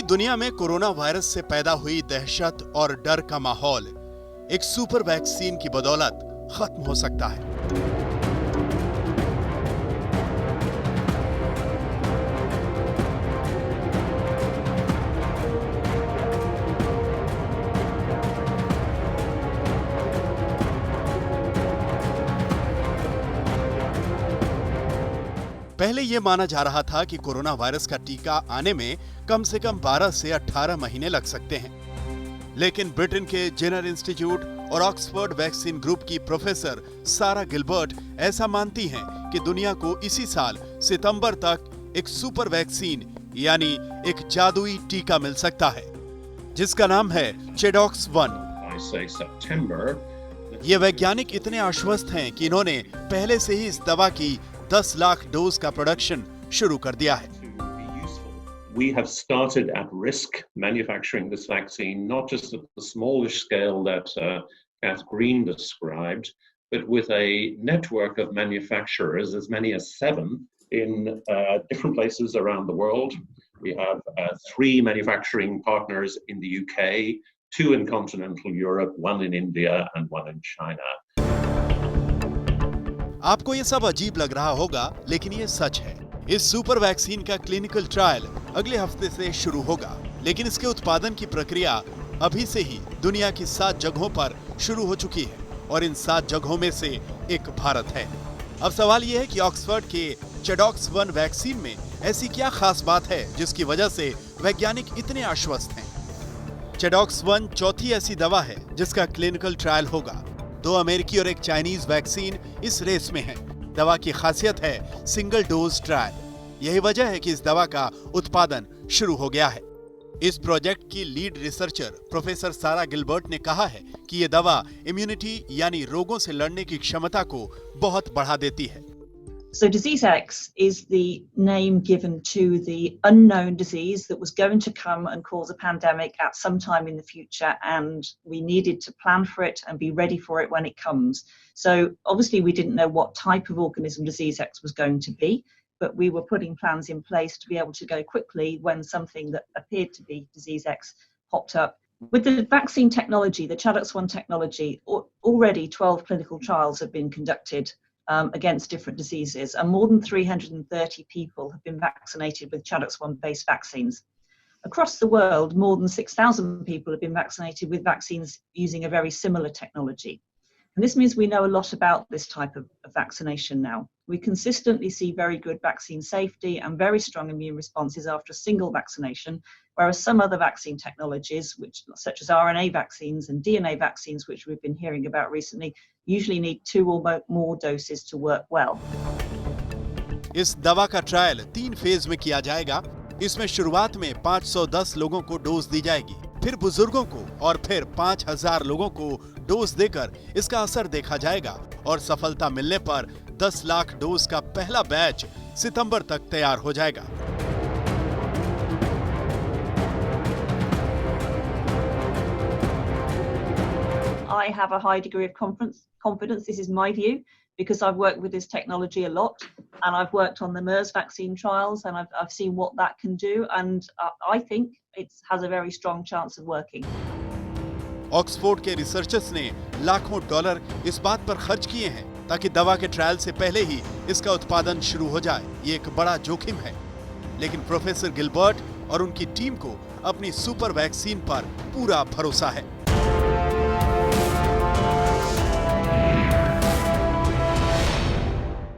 दुनिया में corona virus से पैदा हुई दहशत और डर का माहौल एक सुपर वैक्सीन की बदौलत खत्म हो सकता है। पहले यह माना जा रहा था कि कोरोना वायरस का टीका आने में कम से कम 12 से 18 महीने लग सकते हैं। लेकिन ब्रिटेन के जेनर इंस्टीट्यूट और ऑक्सफोर्ड वैक्सीन ग्रुप की प्रोफेसर सारा गिलबर्ट ऐसा मानती हैं कि दुनिया को इसी साल सितंबर तक एक सुपर वैक्सीन यानी एक जादुई टीका मिल सकता है, जिसका नाम है चेडॉक्स 1। ये वैज्ञानिक इतने आश्वस्त हैं कि इन्होंने पहले से ही इस दवा की 10 लाख डोज का प्रोडक्शन शुरू कर दिया है। We have started at risk manufacturing this vaccine, not just at the smallish scale that Kath Green described, but with a network of manufacturers, as many as 7 in different places around the world. We have 3 manufacturing partners in the UK, 2 in continental Europe, 1 in India and 1 in China. आपको ये सब अजीब लग रहा होगा, लेकिन ये सच है। इस सुपर वैक्सीन का क्लिनिकल ट्रायल अगले हफ्ते से शुरू होगा, लेकिन इसके उत्पादन की प्रक्रिया अभी से ही दुनिया की 7 जगहों पर शुरू हो चुकी है और इन 7 जगहों में से एक भारत है। अब सवाल यह है कि ऑक्सफोर्ड के चेडॉक्स 1 वैक्सीन में ऐसी क्या खास बात है जिसकी वजह से वैज्ञानिक इतने आश्वस्त हैं। चेडॉक्स 1 चौथी ऐसी दवा है जिसका क्लिनिकल ट्रायल होगा। 2 अमेरिकी और एक चाइनीज वैक्सीन इस रेस में है। दवा की खासियत है सिंगल डोज ट्रायल। यही वजह है कि इस दवा का उत्पादन शुरू हो गया है। इस प्रोजेक्ट की लीड रिसर्चर प्रोफेसर सारा गिलबर्ट ने कहा है कि यह दवा इम्यूनिटी यानी रोगों से लड़ने की क्षमता को बहुत बढ़ा देती है। So disease X is the name given to the unknown disease that was going to come and cause a pandemic at some time in the future, and we needed to plan for it and be ready for it when it comes. So obviously we didn't know what type of organism disease X was going to be, but we were putting plans in place to be able to go quickly when something that appeared to be disease X popped up. With the vaccine technology, the Chaddox 1 technology, already 12 clinical trials have been conducted against different diseases, and more than 330 people have been vaccinated with Chaddox 1 based vaccines. Across the world, more than 6,000 people have been vaccinated with vaccines using a very similar technology. And this means we know a lot about this type of vaccination now. We consistently see very good vaccine safety and very strong immune responses after a single vaccination, whereas some other vaccine technologies, such as RNA vaccines and DNA vaccines, which we've been hearing about recently, usually need 2 or more doses to work well. इस दवा का trial 3 phase में किया जाएगा। इसमें शुरुआत में 510 लोगों को डोज दी जाएगी, फिर बुजुर्गों को और फिर 5000 लोगों को डोज देकर इसका असर देखा जाएगा और सफलता मिलने पर 10 लाख डोज का पहला बैच सितंबर तक तैयार हो जाएगा। I have a high degree of confidence. This is my view, because I've worked with this technology a lot, and I've worked on the MERS vaccine trials, and I've seen what that can do, and I think it has a very strong chance of working. Oxford के researchers ने लाखों dollar इस बात पर खर्च किए हैं ताकि दवा के ट्रायल से पहले ही इसका उत्पादन शुरू हो जाए। ये एक बड़ा जोखिम है, लेकिन प्रोफेसर गिलबर्ट और उनकी टीम को अपनी सुपर वैक्सीन पर पूरा भरोसा है।